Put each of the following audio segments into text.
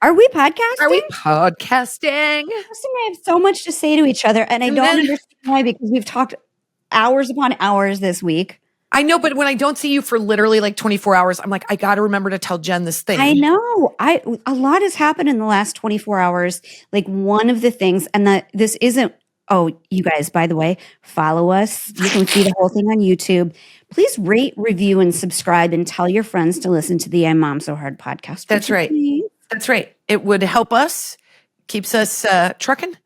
Are we podcasting? Are we podcasting? Kristen and I have so much to say to each other, and I don't understand why, because we've talked hours upon hours this week. I know, but when I don't see you for literally like 24 hours, I'm like, I got to remember to tell Jen this thing. I know. A lot has happened in the last 24 hours. Like one of the things, and this isn't, you guys, by the way, follow us. You can see the whole thing on YouTube. Please rate, review, and subscribe, and tell your friends to listen to the I'm Mom So Hard podcast. That's right. That's right. It would help us, keeps us trucking,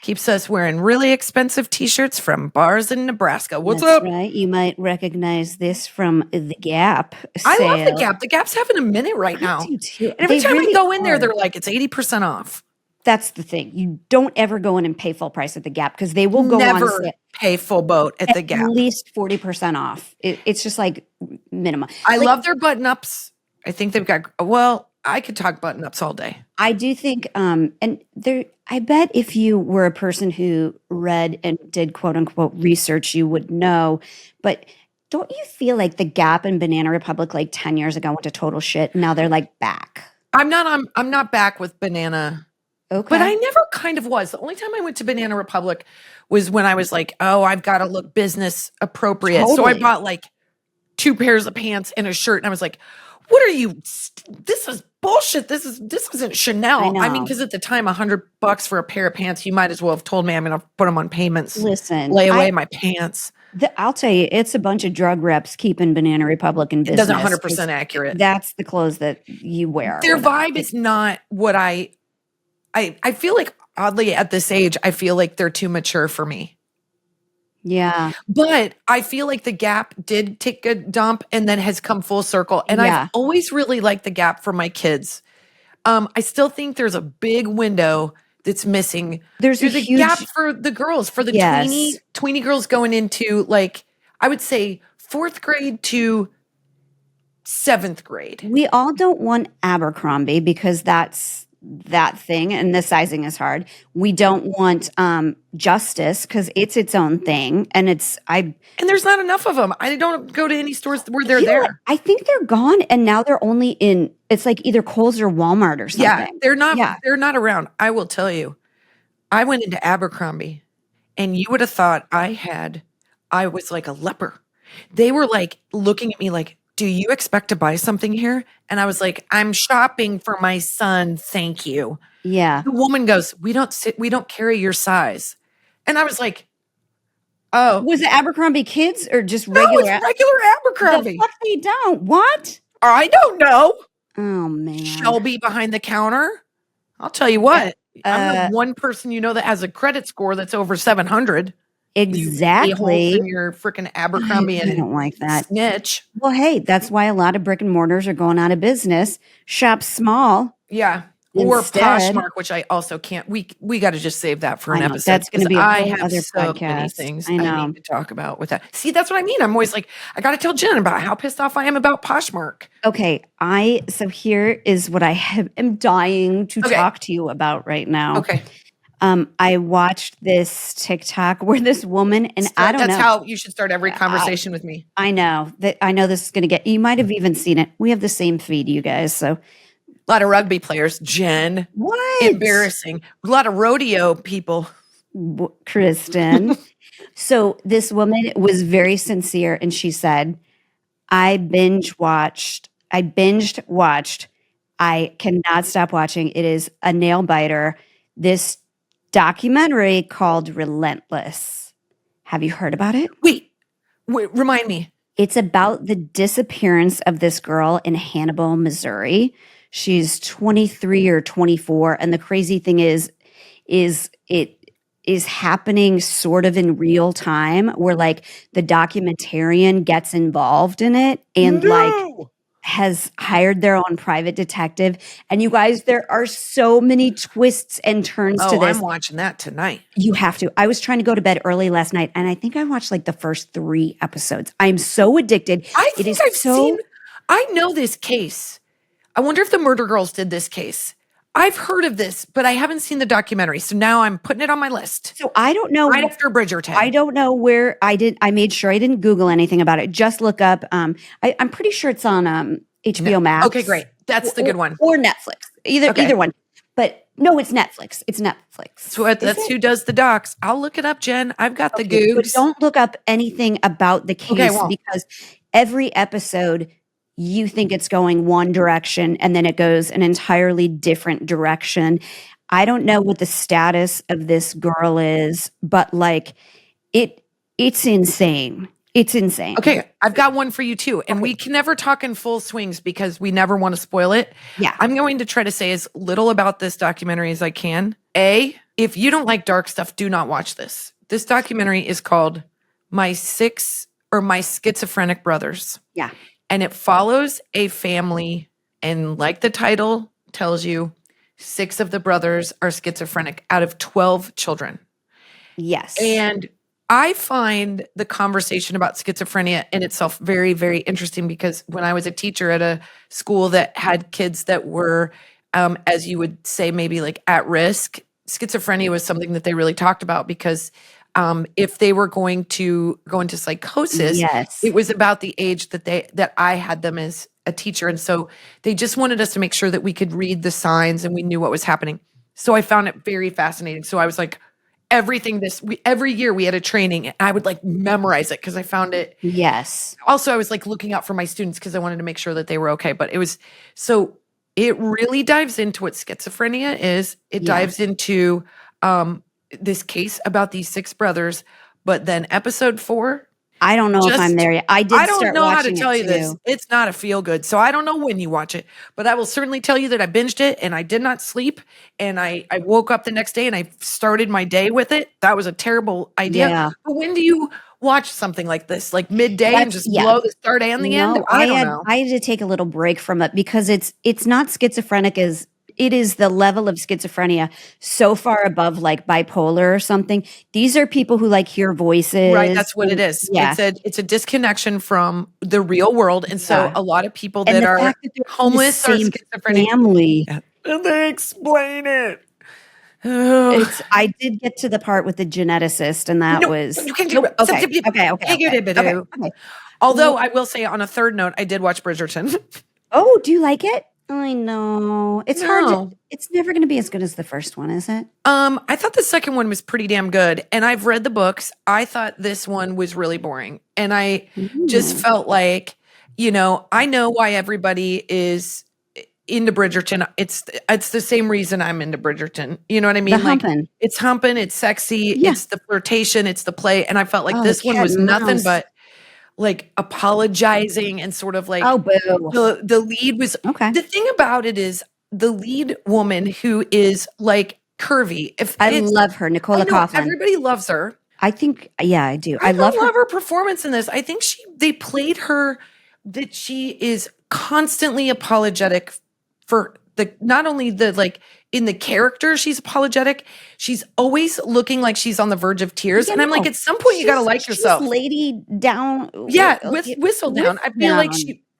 keeps us wearing really expensive T-shirts from bars in Nebraska. What's up? Right. You might recognize this from the Gap sale. I love the Gap. The Gap's having a minute right now. I do too. And every time I go in there, they're like, it's 80% off. That's the thing. You don't ever go in and pay full price at the Gap because they will go Never on sale. Pay full boat at the Gap. At least 40% off. It's just like minimum. I love their button-ups. I think they've got, I could talk button-ups all day. I do think, I bet if you were a person who read and did quote unquote research, you would know. But don't you feel like the Gap and Banana Republic like 10 years ago went to total shit? Now they're like back. I'm not back with Banana. Okay. But I never kind of was. The only time I went to Banana Republic was when I was like, I've got to look business appropriate. Totally. So I bought like 2 pairs of pants and a shirt. And I was like, what are you? This is bullshit. This isn't Chanel. I mean, because at the time, $100 for a pair of pants, you might as well have told me I'm going to put them on payments. Listen, lay away my pants. I'll tell you, it's a bunch of drug reps keeping Banana Republic in business. It doesn't 100% accurate. That's the clothes that you wear. Their vibe is not what I feel like. Oddly, at this age, I feel like they're too mature for me. Yeah. But I feel like the Gap did take a dump and then has come full circle. And I've always really liked the Gap for my kids. I still think there's a big window that's missing. There's a huge Gap for the girls, for the tweeny girls going into like, I would say 4th grade to 7th grade. We all don't want Abercrombie because that's that thing, and the sizing is hard. We don't want Justice because it's its own thing, and there's not enough of them. I don't go to any stores where they're there. I think they're gone, and now they're only in. It's like either Kohl's or Walmart or something. Yeah, they're not. Yeah. They're not around. I will tell you. I went into Abercrombie, and you would have thought I was like a leper. They were like looking at me like, do you expect to buy something here? And I was like, I'm shopping for my son. Thank you. Yeah. The woman goes, we don't carry your size. And I was like, oh. Was it Abercrombie Kids or just regular? No, it's regular Abercrombie. The fuck they don't. What? I don't know. Oh, man. Shelby behind the counter. I'll tell you what. I'm the one person that has a credit score that's over 700. Exactly. You your freaking Abercrombie and I don't like that. Snitch. Well, hey, that's why a lot of brick and mortars are going out of business. Shop small. Yeah. Or Poshmark, which I also can't. We got to just save that for an episode. That's going to be a whole other so podcast. Many things I know. I need to talk about with that. See, that's what I mean. I'm always like, I got to tell Jen about how pissed off I am about Poshmark. Okay. So here is what I am dying to talk to you about right now. Okay. I watched this TikTok where this woman, and I don't know. That's how you should start every conversation with me. I know this is going to you might have even seen it. We have the same feed, you guys. So a lot of rugby players, Jen. What? Embarrassing. A lot of rodeo people. Kristen. So this woman was very sincere, and she said, I binged watched. I cannot stop watching. It is a nail biter. This documentary called Relentless. Have you heard about it? Wait, remind me. It's about the disappearance of this girl in Hannibal, Missouri. She's 23 or 24. And the crazy thing is it is happening sort of in real time where like the documentarian gets involved in it and has hired their own private detective. And you guys, there are so many twists and turns to this. I'm watching that tonight. You have to. I was trying to go to bed early last night, and I think I watched like the first 3 episodes. I'm so addicted. I know this case. I wonder if the Murder Girls did this case. I've heard of this, but I haven't seen the documentary. So now I'm putting it on my list. So I don't know. Right after Bridgerton. I don't know where I made sure I didn't Google anything about it. Just look up. I'm pretty sure it's on HBO Max. Okay, great. That's the good one. Or Netflix. Either one. But no, it's Netflix. It's Netflix. So that's who does the docs. I'll look it up, Jen. I've got the googs. But don't look up anything about the case because every episode you think it's going one direction and then it goes an entirely different direction. I don't know what the status of this girl is, but like it's insane. It's insane. Okay, I've got one for you too. And we can never talk in full swings because we never want to spoil it. Yeah. I'm going to try to say as little about this documentary as I can. If you don't like dark stuff, do not watch this. This documentary is called My Schizophrenic Brothers. Yeah. And it follows a family. And like the title tells you, 6 of the brothers are schizophrenic out of 12 children. Yes. And I find the conversation about schizophrenia in itself very, very interesting because when I was a teacher at a school that had kids that were, as you would say, maybe like at risk, schizophrenia was something that they really talked about because if they were going to go into psychosis, it was about the age that I had them as a teacher. And so they just wanted us to make sure that we could read the signs and we knew what was happening. So I found it very fascinating. So I was like, every year we had a training and I would like memorize it because I found it. Yes. Also, I was like looking out for my students because I wanted to make sure that they were okay. But it really dives into what schizophrenia is. It dives into this case about these 6 brothers. But then episode 4, I don't know if I'm there yet. I don't know how to tell you this. It's not a feel good. So I don't know when you watch it, but I will certainly tell you that I binged it and I did not sleep. And I woke up the next day and I started my day with it. That was a terrible idea. Yeah. But when do you watch something like this? Like midday and just blow the start and the end? I don't know. I had to take a little break from it because it's not schizophrenic as it is the level of schizophrenia so far above like bipolar or something. These are people who like hear voices. Right, that's what it is. Yeah. It's a disconnection from the real world. And so a lot of people that are homeless are schizophrenic. Family. Yeah. And they explain it. I did get to the part with the geneticist and that was you can do it. Okay. Although I will say on a third note, I did watch Bridgerton. Oh, do you like it? I know. It's hard. It's never going to be as good as the first one, is it? I thought the second one was pretty damn good. And I've read the books. I thought this one was really boring. And I just felt like, I know why everybody is into Bridgerton. It's the same reason I'm into Bridgerton. You know what I mean? The humping. It's humping. It's sexy. Yeah. It's the flirtation. It's the play. And I felt like this one was nothing but like apologizing and sort of like the lead was the thing about it is the lead woman who is like curvy. I love her, Nicola Coughlan. Everybody loves her. I think, I do. I love her performance in this. I think they played her that she is constantly apologetic for not only the like in the character, she's apologetic. She's always looking like she's on the verge of tears. And I'm like, at some point, you got to like yourself. Lady down. Yeah, whistle down. I feel like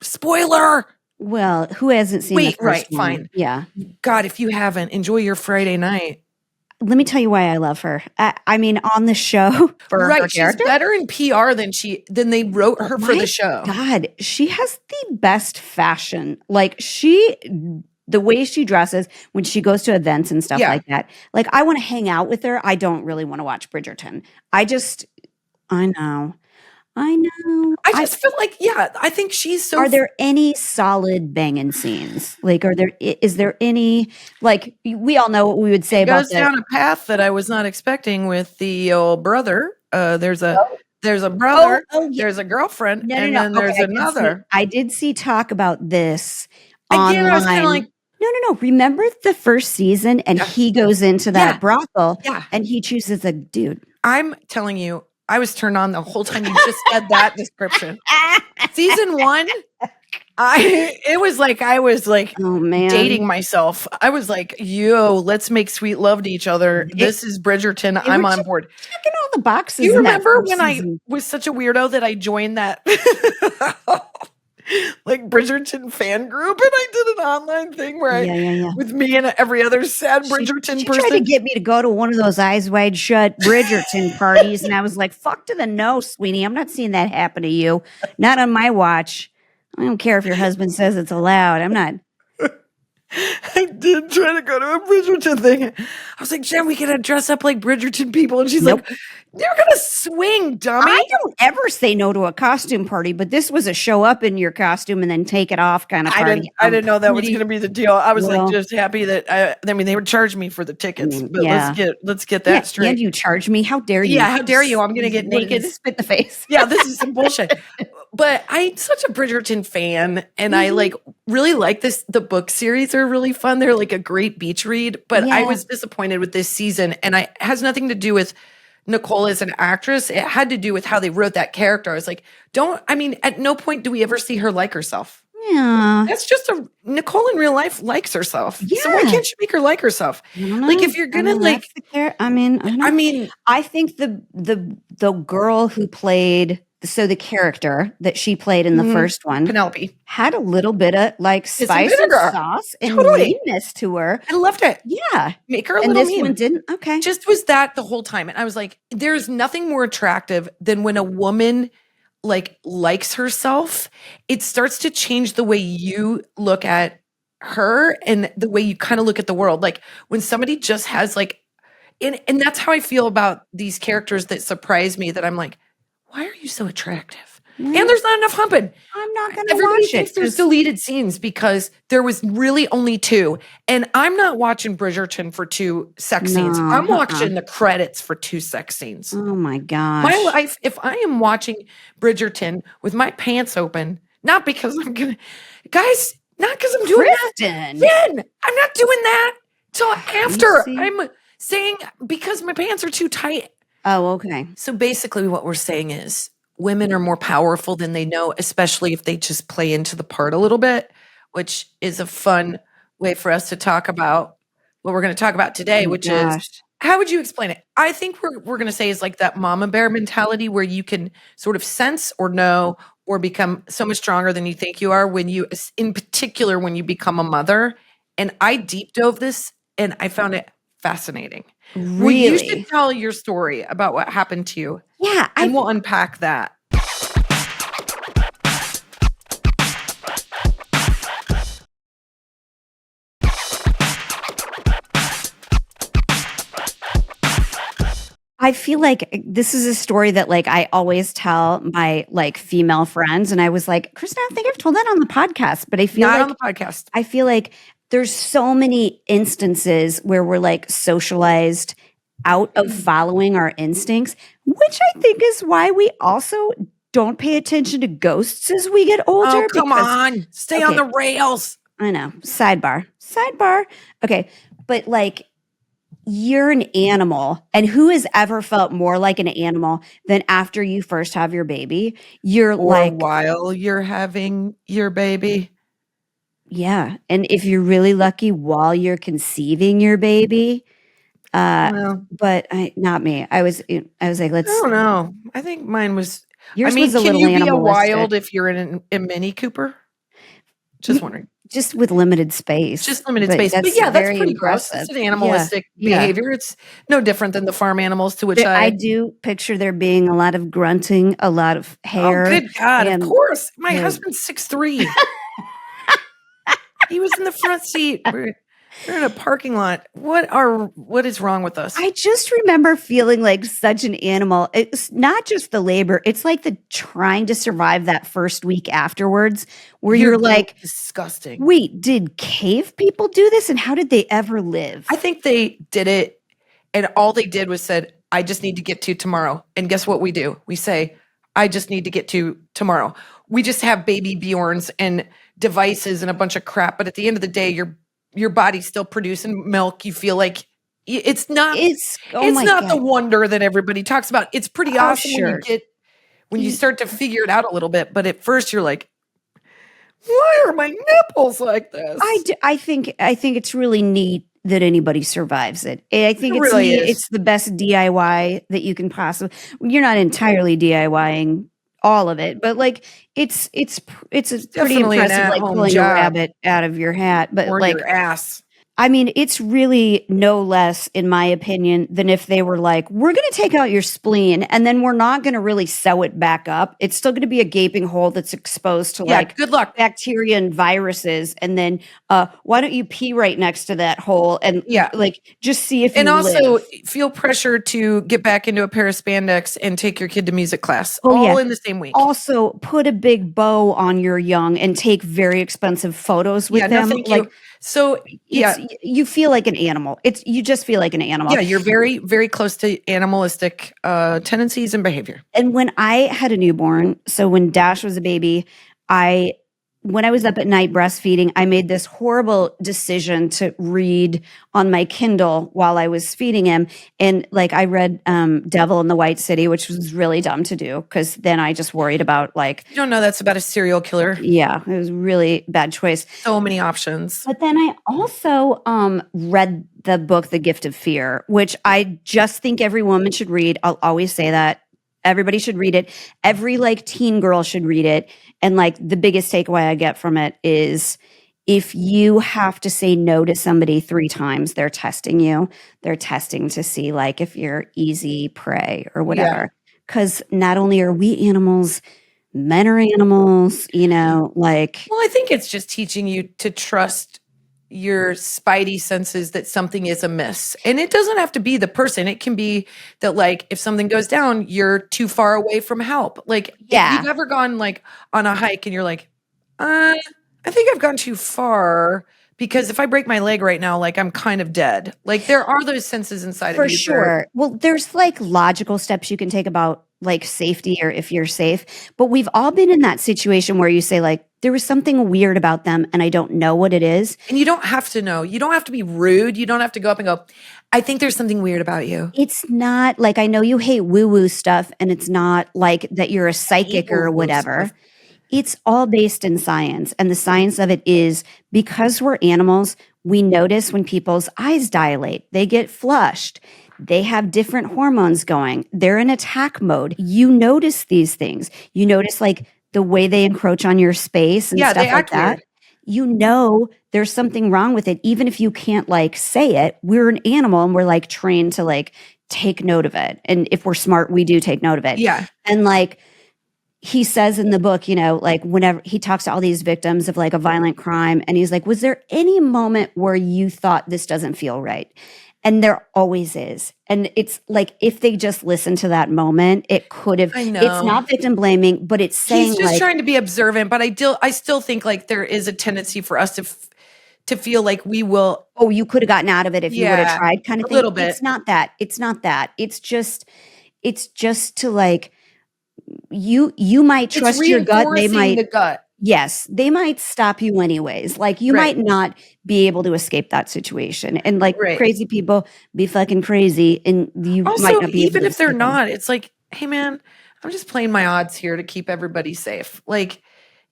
spoiler. Well, who hasn't seen the first one? Fine. Yeah. God, if you haven't, enjoy your Friday night. Let me tell you why I love her. I mean, on the show for her character. She's better in PR than they wrote her for the show. God, she has the best fashion. Like the way she dresses when she goes to events and stuff like that. Like I want to hang out with her. I don't really want to watch Bridgerton. I know. I just feel like, I think she's so. Are there any solid banging scenes? Like, is there any, like, we all know what we would say about goes down a path that I was not expecting with the old brother. There's a brother, there's a girlfriend, then there's another. I did see talk about this online. Again, I was kind of like, no. Remember the first season and he goes into that brothel and he chooses a dude. I'm telling you, I was turned on the whole time you just said that description. Season 1, it was like I was like dating myself. I was like, let's make sweet love to each other. This is Bridgerton. I'm on board. Checking all the boxes. You remember when I was such a weirdo that I joined that like Bridgerton fan group and I did an online thing where with me and every other sad Bridgerton person. She tried to get me to go to one of those eyes wide shut Bridgerton parties and I was like, fuck to the no, sweetie. I'm not seeing that happen to you. Not on my watch. I don't care if your husband says it's allowed. I'm not. I did try to go to a Bridgerton thing. I was like, Jen, we gotta dress up like Bridgerton people. And she's Nope. like, you're gonna swing, dummy. I don't ever say no to a costume party, but this was a show up in your costume and then take it off kind of party. I didn't know that was gonna be the deal. I was like just happy that I mean they would charge me for the tickets, but let's get that straight. And you charge me. How dare you? Yeah, how dare you? I'm gonna get naked. Spit in the face. Yeah, this is some bullshit. But I'm such a Bridgerton fan, and I really like this. The book series are really fun. They're like a great beach read. But I was disappointed with this season, and it has nothing to do with Nicole as an actress. It had to do with how they wrote that character. I was like, at no point do we ever see her like herself. Yeah. That's just Nicole in real life likes herself. Yeah. So why can't you make her like herself? Like if you're gonna I think the girl who played the character that she played in the first one, Penelope, had a little bit of like spice and sauce and meanness to her. I loved it. Yeah. Make her a little mean. One didn't. Okay. Just was that the whole time. And I was like, there's nothing more attractive than when a woman likes herself. It starts to change the way you look at her and the way you kind of look at the world. Like when somebody just has and that's how I feel about these characters that surprise me, that I'm like, why are you so attractive? And there's not enough humping. I'm not going to watch Everybody it. thinks there's deleted scenes because there was really only 2. And I'm not watching Bridgerton for 2 sex scenes. I'm watching the credits for 2 sex scenes. Oh my gosh. My life, if I am watching Bridgerton with my pants open, not because I'm going to, guys, not because I'm doing Kristin. that. Jen, I'm not doing that till after. I'm saying because my pants are too tight. Oh, okay. So basically what we're saying is women are more powerful than they know, especially if they just play into the part a little bit, which is a fun way for us to talk about what we're going to talk about today, which is, how would you explain it? I think we're going to say is like that mama bear mentality where you can sort of sense or know or become so much stronger than you think you are when you, in particular, when you become a mother. And I deep dove this and I found it fascinating. Really? Well, you should tell your story about what happened to you. Yeah. And we'll unpack that. I feel like this is a story that I always tell my female friends. And I was like, Kristin, I think I've told that on the podcast, but I feel not on the podcast. I feel like there's so many instances where we're socialized out of following our instincts, which I think is why we also don't pay attention to ghosts as we get older. Oh, come on. Stay on the rails. I know. Sidebar. Okay. But you're an animal. And who has ever felt more like an animal than after you first have your baby? You're while you're having your baby. Yeah. And if you're really lucky, while you're conceiving your baby. But not me. I was like, let's. I don't know. I think mine was. Yours was a little can you be a animalistic. wild if you're in a Mini Cooper? Just wondering. Just with limited space. Just limited space. But yeah, that's pretty gross. It's an animalistic behavior. It's no different than the farm animals to which I do picture there being a lot of grunting, a lot of hair. Oh, good God. Of course. My husband's 6'3". He was in the front seat. We're in a parking lot. What is wrong with us? I just remember feeling like such an animal. It's not just the labor. It's like the trying to survive that first week afterwards where you're like, disgusting. Wait, did cave people do this? And how did they ever live? I think they did it. And all they did was said, I just need to get to tomorrow. And guess what we do? We say, I just need to get to tomorrow. We just have baby Bjorns and devices and a bunch of crap. But at the end of the day, your body's still producing milk. You feel like it's not the wonder that everybody talks about. It's pretty awesome when you start to figure it out a little bit. But at first you're like, why are my nipples like this? I think it's really neat that anybody survives it. I think it's really neat. It's the best DIY that you can possibly. You're not entirely DIYing all of it, but it's pretty definitely impressive, pulling job. a rabbit out of your hat, but or your ass. I mean, it's really no less, in my opinion, than if they were like, we're going to take out your spleen and then we're not going to really sew it back up. It's still going to be a gaping hole that's exposed to Yeah, like good luck. bacteria and viruses. And then why don't you pee right next to that hole and Yeah. like just see if And you also live. feel pressure to get back into a pair of spandex and take your kid to music class Oh, all yeah. in the same week. Also, put a big bow on your young and take very expensive photos with Yeah, them. no, thank Like, you. So, yeah. you feel like an animal. You just feel like an animal. Yeah, you're very, very close to animalistic tendencies and behavior. And when I had a newborn, so when Dash was a baby, when I was up at night breastfeeding, I made this horrible decision to read on my Kindle while I was feeding him. And like I read Devil in the White City, which was really dumb to do because then I just worried about like. You don't know that's about a serial killer. Yeah, it was a really bad choice. So many options. But then I also read the book, The Gift of Fear, which I just think every woman should read. I'll always say that. Everybody should read it. Every like teen girl should read it. And like the biggest takeaway I get from it is if you have to say no to somebody 3 times, they're testing you. They're testing to see like if you're easy prey or whatever. Because not only are we animals, men are animals, like. Well, I think it's just teaching you to trust your spidey senses that something is amiss. And it doesn't have to be the person. It can be that like if something goes down, you're too far away from help. Like if you've ever gone like on a hike and you're like, I think I've gone too far because if I break my leg right now, like I'm kind of dead. Like there are those senses inside of you. For sure. Well, there's like logical steps you can take about like safety or if you're safe. But we've all been in that situation where you say like, there was something weird about them and I don't know what it is. And you don't have to know. You don't have to be rude. You don't have to go up and go, I think there's something weird about you. It's not like, I know you hate woo-woo stuff and it's not like that you're a psychic or whatever. It's all based in science. And the science of it is because we're animals, we notice when people's eyes dilate, they get flushed. They have different hormones going. They're in attack mode. You notice these things. You notice like the way they encroach on your space and stuff like that. Weird. There's something wrong with it. Even if you can't like say it, we're an animal and we're like trained to like take note of it. And if we're smart, we do take note of it. Yeah. And like he says in the book, like whenever he talks to all these victims of like a violent crime and he's like, was there any moment where you thought this doesn't feel right? And there always is. And it's like, if they just listen to that moment, it could have, it's not victim blaming, but it's saying he's just trying to be observant. But I still think like there is a tendency for us to feel like we will. Oh, you could have gotten out of it if you would have tried kind of thing. A little bit. It's not that. It's just to like, you might trust your gut. They might. The gut. Yes, they might stop you anyways. Like you might not be able to escape that situation. And like crazy people be fucking crazy and you also, might not be even able to if they're not, them. it's like, hey man, I'm just playing my odds here to keep everybody safe. Like,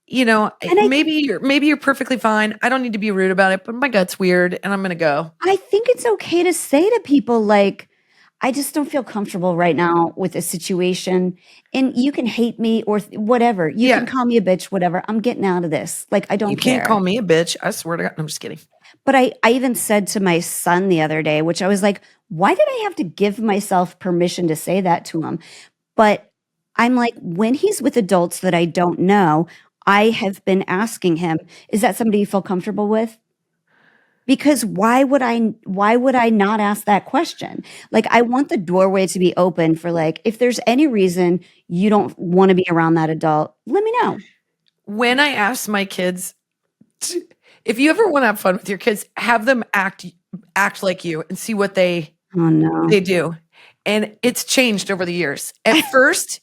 maybe you're perfectly fine. I don't need to be rude about it, but my gut's weird and I'm going to go. I think it's okay to say to people like, I just don't feel comfortable right now with a situation and you can hate me or whatever. You can call me a bitch, whatever. I'm getting out of this. Like, I don't care. You can't call me a bitch. I swear to God. I'm just kidding. But I even said to my son the other day, which I was like, why did I have to give myself permission to say that to him? But I'm like, when he's with adults that I don't know, I have been asking him, is that somebody you feel comfortable with? Because why would I not ask that question? Like, I want the doorway to be open for like, if there's any reason you don't want to be around that adult, let me know. When I ask my kids, if you ever want to have fun with your kids, have them act like you and see what they do. And it's changed over the years. At first,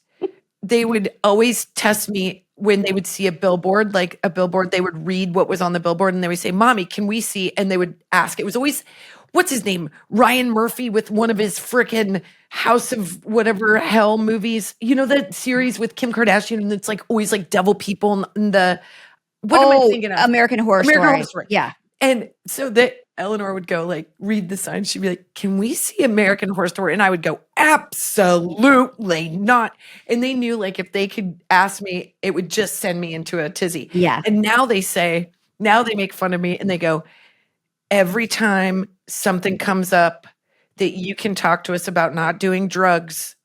they would always test me when they would see a billboard, they would read what was on the billboard and they would say, Mommy, can we see? And they would ask. It was always, what's his name? Ryan Murphy with one of his frickin' House of whatever hell movies. You know, that series with Kim Kardashian and it's like always like devil people and what am I thinking of? American Horror Story. Yeah. And so that Eleanor would go like, read the sign. She'd be like, can we see American Horror Story? And I would go, absolutely not. And they knew like if they could ask me, it would just send me into a tizzy. Yeah. And now they make fun of me and they go, every time something comes up that you can talk to us about not doing drugs,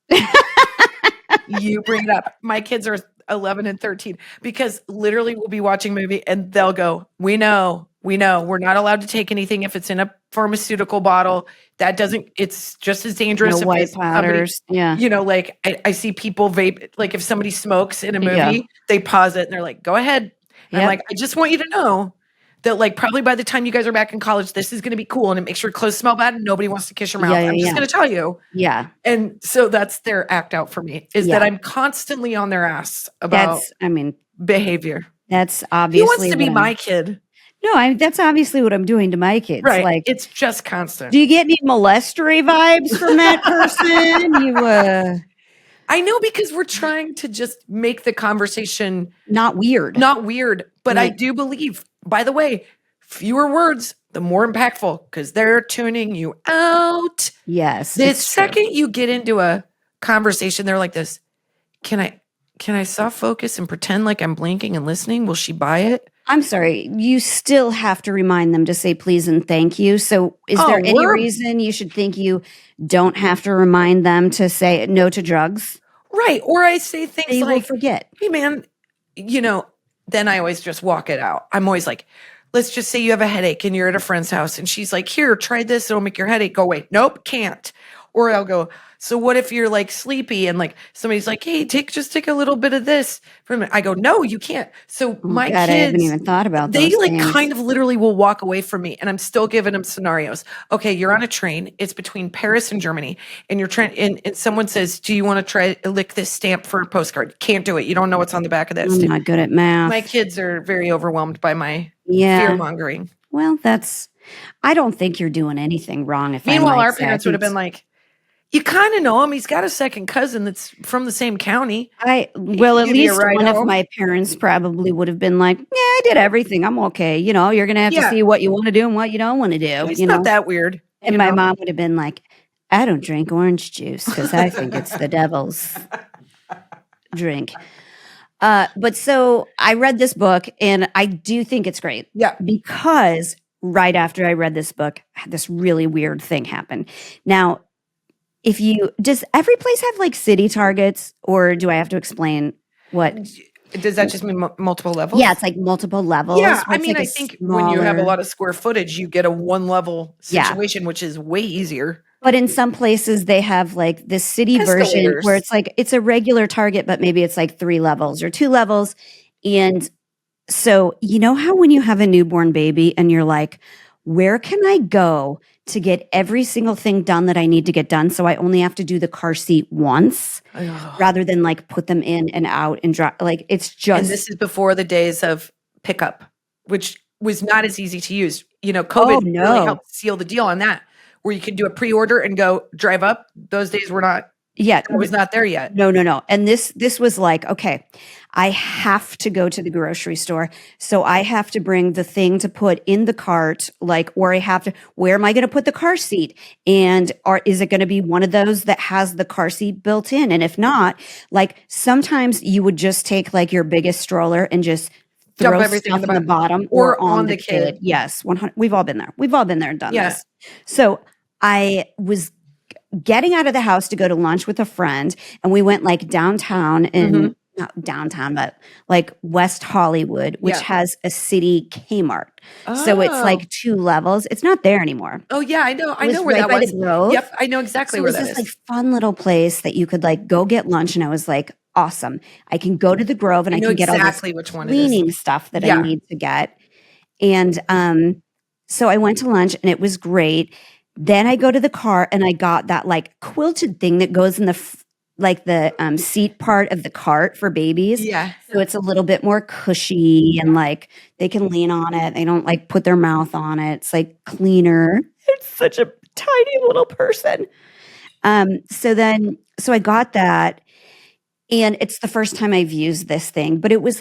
you bring it up. My kids are 11 and 13 because literally we'll be watching a movie and they'll go, we know, we're not allowed to take anything if it's in a pharmaceutical bottle. It's just as dangerous. No white powders. Yeah. You know, like I see people vape, like if somebody smokes in a movie, they pause it and they're like, go ahead. And I'm like, I just want you to know that like probably by the time you guys are back in college, this is going to be cool. And it makes your clothes smell bad and nobody wants to kiss your mouth. I'm just going to tell you. Yeah. And so that's their act out for me is that I'm constantly on their ass about behavior. That's obviously. He wants to be my kid. No, that's obviously what I'm doing to my kids. Right. Like, it's just constant. Do you get any molestery vibes from that person? I know, because we're trying to just make the conversation not weird. But I do believe, by the way, fewer words, the more impactful, because they're tuning you out. Yes. The second you get into a conversation, they're like this, can I soft focus and pretend like I'm blinking and listening? Will she buy it? I'm sorry. You still have to remind them to say please and thank you. So is there any reason you should think you don't have to remind them to say no to drugs? Right. Or I say things they like, will forget. Hey man, then I always just walk it out. I'm always like, let's just say you have a headache and you're at a friend's house and she's like, here, try this. It'll make your headache go away. Nope, can't. Or I'll go, so what if you're like sleepy and like somebody's like, hey, just take a little bit of this from it. I go, no, you can't. So my kids, I haven't even thought about they those like things. kind of literally will walk away from me and I'm still giving them scenarios. Okay, you're on a train. It's between Paris and Germany and you're trying, and someone says, do you want to try lick this stamp for a postcard? Can't do it. You don't know what's on the back of that stamp. I'm not good at math. My kids are very overwhelmed by my fear mongering. Well, I don't think you're doing anything wrong. Meanwhile, our parents would have been like, you kind of know him. He's got a second cousin that's from the same county. At least one of my parents probably would have been like, yeah, I did everything. I'm okay. You're going to have to see what you want to do and what you don't want to do. It's not that weird. And my mom would have been like, I don't drink orange juice because I think it's the devil's drink. But so I read this book and I do think it's great. Yeah. Because right after I read this book, this really weird thing happened. Now, does every place have like city targets, or do I have to explain what? Does that just mean multiple levels? Yeah, it's like multiple levels. Yeah, I mean, I think when you have a lot of square footage, you get a one level situation, which is way easier. But in some places, they have like the city version where it's like it's a regular Target, but maybe it's like 3 levels or 2 levels. And so how when you have a newborn baby and you're like, where can I go to get every single thing done that I need to get done, so I only have to do the car seat once rather than like put them in and out and drop. Like it's just. And this is before the days of pickup, which was not as easy to use. COVID really helped seal the deal on that, where you could do a pre-order and go drive up. Those days were not. Yeah, it was not there yet. No. And this was like, okay, I have to go to the grocery store. So I have to bring the thing to put in the cart, where am I going to put the car seat? And is it going to be one of those that has the car seat built in? And if not, sometimes you would just take your biggest stroller and just throw everything stuff on the bottom or on the kid. Yes, 100. We've all been there. We've all been there and done this. So I was getting out of the house to go to lunch with a friend, and we went downtown in not downtown, but West Hollywood, which has a city Kmart. So it's 2 levels. It's not there anymore. Oh yeah, I know. I know where that was. Yep, I know exactly where that is. It was this fun little place that you could go get lunch, and I was like, awesome. I can go to the Grove and I can get all this cleaning stuff that I need to get. And so I went to lunch and it was great. Then I go to the car and I got that quilted thing that goes in the seat part of the cart for babies. Yeah. So it's a little bit more cushy and they can lean on it. They don't put their mouth on it. It's cleaner. It's such a tiny little person. So I got that, and it's the first time I've used this thing, but it was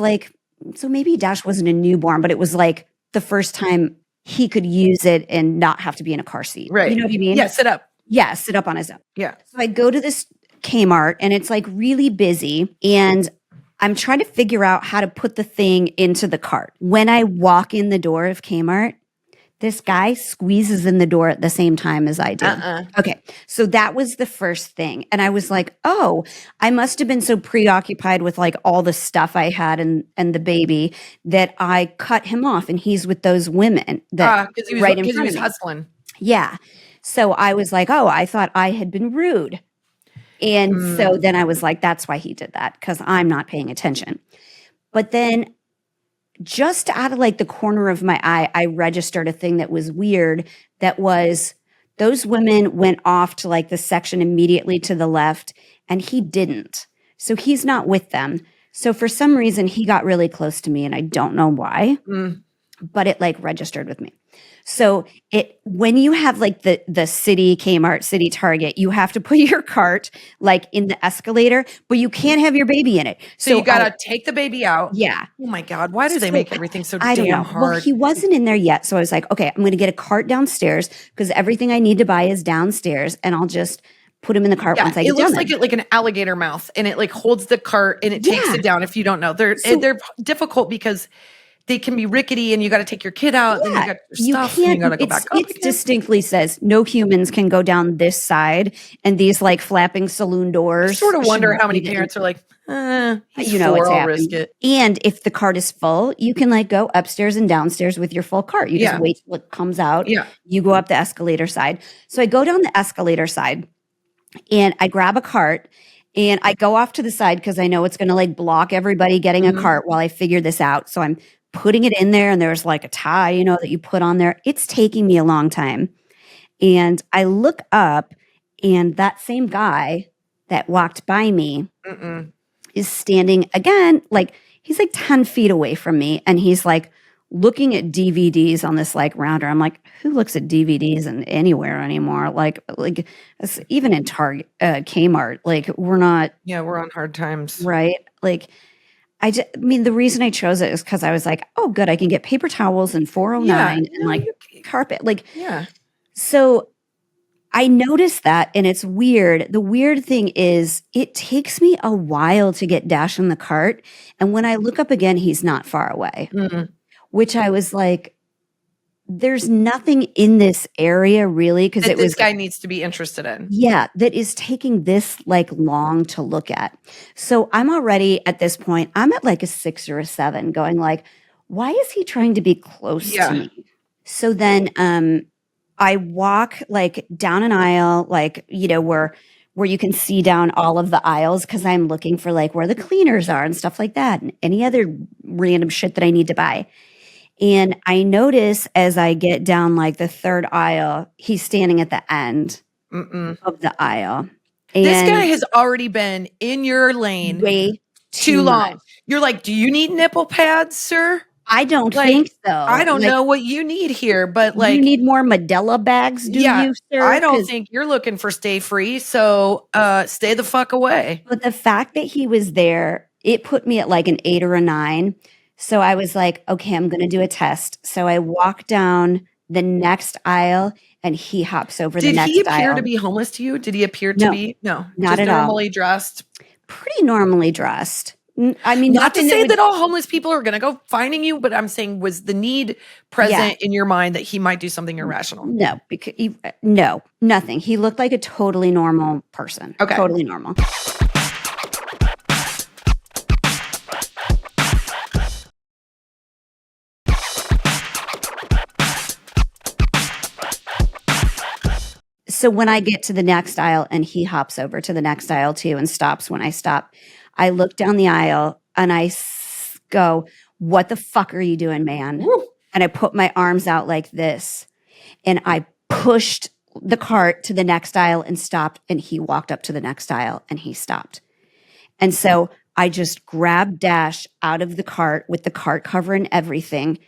so maybe Dash wasn't a newborn, but it was the first time he could use it and not have to be in a car seat. Right. You know what I mean? Yeah, sit up. Yeah, sit up on his own. Yeah. So I go to this Kmart and it's really busy, and I'm trying to figure out how to put the thing into the cart. When I walk in the door of Kmart, This guy squeezes in the door at the same time as I do. Okay. So that was the first thing. And I was like, oh, I must have been so preoccupied with like all the stuff I had and the baby that I cut him off, and he's with those women that Because he right in front was of me. hustling. Yeah. So I was like, oh, I thought I had been rude. And so then I was like, that's why he did that, because I'm not paying attention. But then just out of like the corner of my eye, I registered a thing that was weird. That was those women went off to like the section immediately to the left, and he didn't. So he's not with them. So for some reason, he got really close to me, and I don't know why, but it like registered with me. So when you have like the city Kmart, city Target, you have to put your cart like in the escalator, but you can't have your baby in it. So you gotta take the baby out. Yeah. Oh my God. Why do they make everything so I don't damn know. hard? Well, he wasn't in there yet. So I was like, okay, I'm going to get a cart downstairs because everything I need to buy is downstairs, and I'll just put him in the cart once I get down there. It looks like an alligator mouth, and it like holds the cart and it takes it down. If you don't know, they're difficult because they can be rickety, and you got to take your kid out, and then you got your stuff, and you got to go back up. It distinctly says no humans can go down this side, and these like flapping saloon doors. I sort of wonder how many parents are like, he's four, I'll risk it. And if the cart is full, you can like go upstairs and downstairs with your full cart. You just wait till it comes out. Yeah. You go up the escalator side. So I go down the escalator side, and I grab a cart. And I go off to the side because I know it's going to like block everybody getting a cart while I figure this out. So I'm putting it in there, and there's like a tie, that you put on there. It's taking me a long time. And I look up, and that same guy that walked by me is standing again, like he's like 10 feet away from me, and he's like looking at DVDs on this like rounder. I'm like, who looks at DVDs anywhere anymore? Like even in Target, Kmart, like we're not. Yeah, we're on hard times. Right? Like I mean, the reason I chose it is because I was like, oh, good, I can get paper towels and 409 and like carpet. Like, so I noticed that, and it's weird. The weird thing is it takes me a while to get Dash in the cart. And when I look up again, he's not far away, which I was like, there's nothing in this area really, because this guy needs to be interested in. Yeah, that is taking this like long to look at. So I'm already at this point, I'm at like a 6 or a 7 going like, why is he trying to be close to me? So then I walk like down an aisle, like, where you can see down all of the aisles, because I'm looking for like where the cleaners are and stuff like that, and any other random shit that I need to buy. And I notice as I get down like the third aisle, he's standing at the end of the aisle. And this guy has already been in your lane way too long. You're like, do you need nipple pads, sir? I don't think so. I don't know what you need here, but like, you need more Medela bags, do you, sir? I don't think you're looking for stay free. So stay the fuck away. But the fact that he was there, it put me at like an 8 or a 9. So I was like, okay, I'm going to do a test. So I walk down the next aisle, and he hops over the next aisle. Did he appear to be homeless to you? Did he appear to be? No, not at all. Normally dressed? Pretty normally dressed. I mean, not to say that all homeless people are going to go finding you, but I'm saying, was the need present in your mind that he might do something irrational? No, because no, nothing. He looked like a totally normal person. Okay. Totally normal. So when I get to the next aisle, and he hops over to the next aisle too and stops when I stop, I look down the aisle and I go, what the fuck are you doing, man? Woo. And I put my arms out like this, and I pushed the cart to the next aisle and stopped, and he walked up to the next aisle and he stopped. And so I just grabbed Dash out of the cart with the cart cover and everything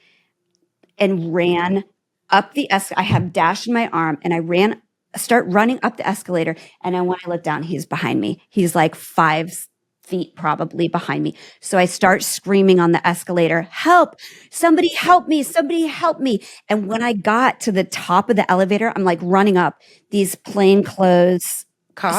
and ran up the I have Dash in my arm, and I start running up the escalator. And then when I look down, he's behind me. He's like 5 feet probably behind me. So I start screaming on the escalator, help, somebody help me, somebody help me. And when I got to the top of the elevator, I'm like running up. These plainclothes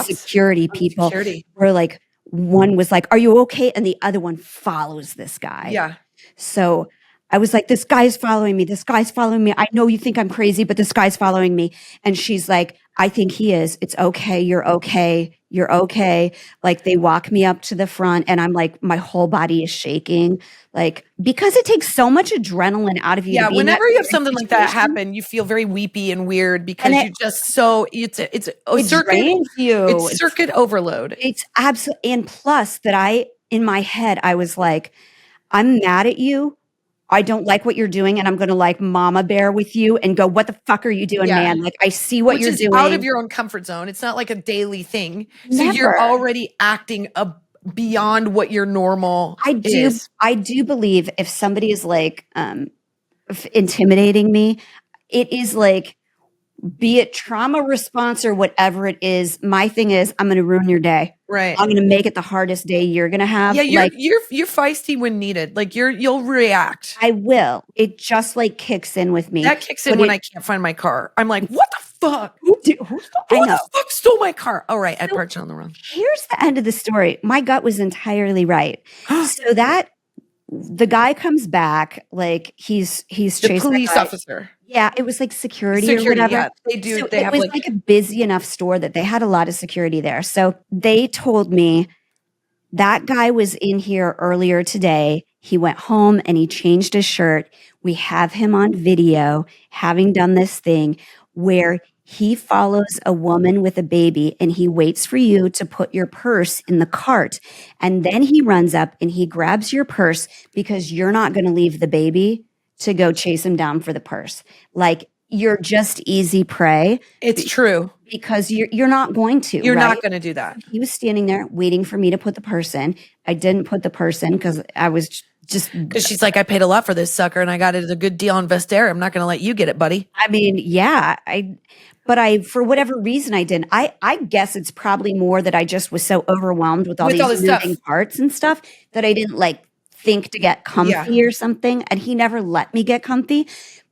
security people were like, one was like, are you okay? And the other one follows this guy. Yeah. So I was like, this guy's following me. This guy's following me. I know you think I'm crazy, but this guy's following me. And she's like, I think he is. It's okay. You're okay. You're okay. Like they walk me up to the front and I'm like, my whole body is shaking. Like, because it takes so much adrenaline out of you. Yeah, to be in that whenever you have very something like that situation. happen, you feel very weepy and weird because And you just so it's it circuit drains you. it's circuit overload. It's absolutely, and plus that in my head, I was like, I'm mad at you. I don't like what you're doing, and I'm gonna like mama bear with you and go, what the fuck are you doing, Yeah. man? Like, I see what Which you're is out of doing. your own comfort zone. It's not like a daily thing. So you're Never. already acting beyond what your normal is. I do believe if somebody is like intimidating me, it is like, be it trauma response or whatever it is, my thing is I'm gonna ruin your day. Right. I'm gonna make it the hardest day you're gonna have. Yeah, Like, you're feisty when needed. Like you'll react. I will. It just like kicks in with me. That kicks in when I can't find my car. I'm like, what the fuck? Who Who the fuck stole my car? Oh, right. I parked on the wrong. Here's the end of the story. My gut was entirely right. So that the guy comes back, like he's The chasing police officer. Yeah, it was like security or whatever. Yeah, they do. So They it have was like like a busy enough store that they had a lot of security there. So they told me that guy was in here earlier today. He went home and he changed his shirt. We have him on video having done this thing where he follows a woman with a baby and he waits for you to put your purse in the cart. And then he runs up and he grabs your purse because you're not going to leave the baby to go chase him down for the purse. Like, you're just easy prey. It's true. Because you're not going to. You're right? not going to do that. He was standing there waiting for me to put the purse in. I didn't put the purse in because I was just because she's like, I paid a lot for this sucker and I got it at a good deal on Vestera. I'm not going to let you get it, buddy. I mean, yeah, but for whatever reason I didn't. I guess it's probably more that I just was so overwhelmed with all these moving parts and stuff that I didn't like think to get comfy or something. And he never let me get comfy.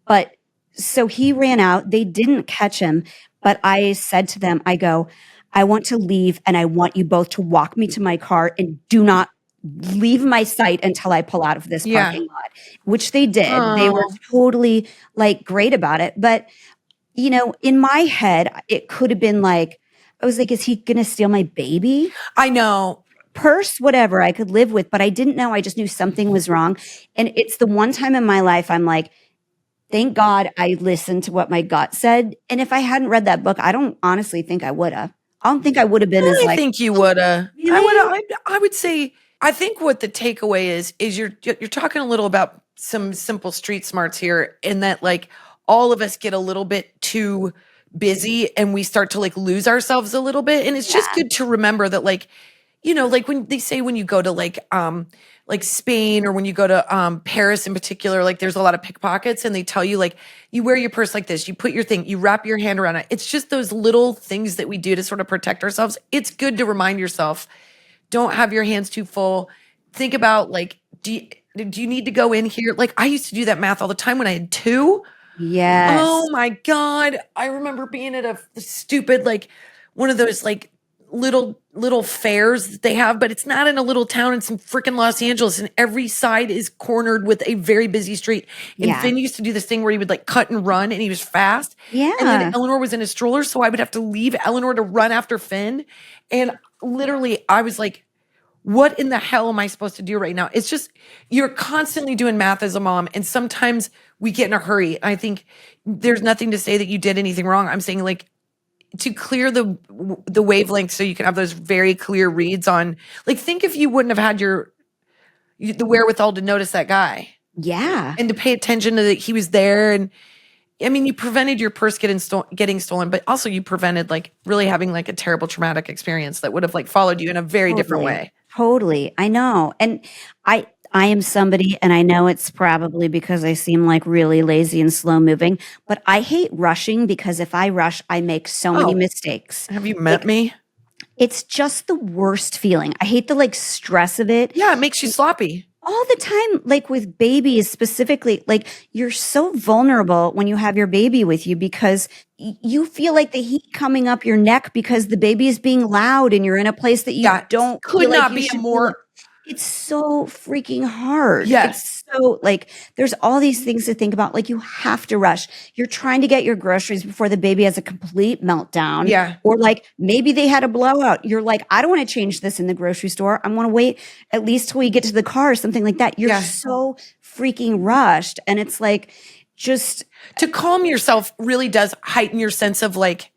But so he ran out. They didn't catch him. But I said to them, I go, I want to leave and I want you both to walk me to my car and do not leave my sight until I pull out of this parking lot, which they did. They were totally like great about it. But, you know, in my head, it could have been like, I was like, is he going to steal my baby? I know. Purse, whatever I could live with, but I didn't know. I just knew something was wrong. And it's the one time in my life I'm like, thank God I listened to what my gut said. And if I hadn't read that book, I don't honestly think I would have. I don't think I would have been as like. I think you would have. Really? I would say. I think what the takeaway is you're talking a little about some simple street smarts here, in that like all of us get a little bit too busy and we start to like lose ourselves a little bit. And it's just good to remember that, like, you know, like when they say when you go to like Spain or when you go to Paris in particular, like there's a lot of pickpockets and they tell you like you wear your purse like this, you put your thing, you wrap your hand around it. It's just those little things that we do to sort of protect ourselves. It's good to remind yourself, don't have your hands too full. Think about like, do you need to go in here? Like I used to do that math all the time when I had two. Yes. Oh my God. I remember being at a stupid, like one of those like little fairs that they have, but it's not in a little town. It's in freaking Los Angeles, and every side is cornered with a very busy street. And Finn used to do this thing where he would like cut and run, and he was fast. Yeah. And then Eleanor was in a stroller, so I would have to leave Eleanor to run after Finn. And literally, I was like, what in the hell am I supposed to do right now? It's just, you're constantly doing math as a mom, and sometimes we get in a hurry. I think there's nothing to say that you did anything wrong. I'm saying like, to clear the wavelength so you can have those very clear reads on, like, think if you wouldn't have had the wherewithal to notice that guy. Yeah. And to pay attention to that he was there. And I mean, you prevented your purse getting stolen, but also you prevented like really having like a terrible traumatic experience that would have like followed you in a very different way. Totally. I know. And I am somebody, and I know it's probably because I seem like really lazy and slow moving, but I hate rushing because if I rush, I make so many mistakes. Have you met me? It's just the worst feeling. I hate the like stress of it. Yeah, it makes you sloppy. All the time, like with babies specifically, like you're so vulnerable when you have your baby with you because you feel like the heat coming up your neck because the baby is being loud and you're in a place that you don't could feel not like be a more It's so freaking hard. Yes. It's so like there's all these things to think about. Like you have to rush. You're trying to get your groceries before the baby has a complete meltdown. Yeah. Or like maybe they had a blowout. You're like, I don't want to change this in the grocery store. I want to wait at least till we get to the car or something like that. You're so freaking rushed. And it's like just to calm yourself really does heighten your sense of like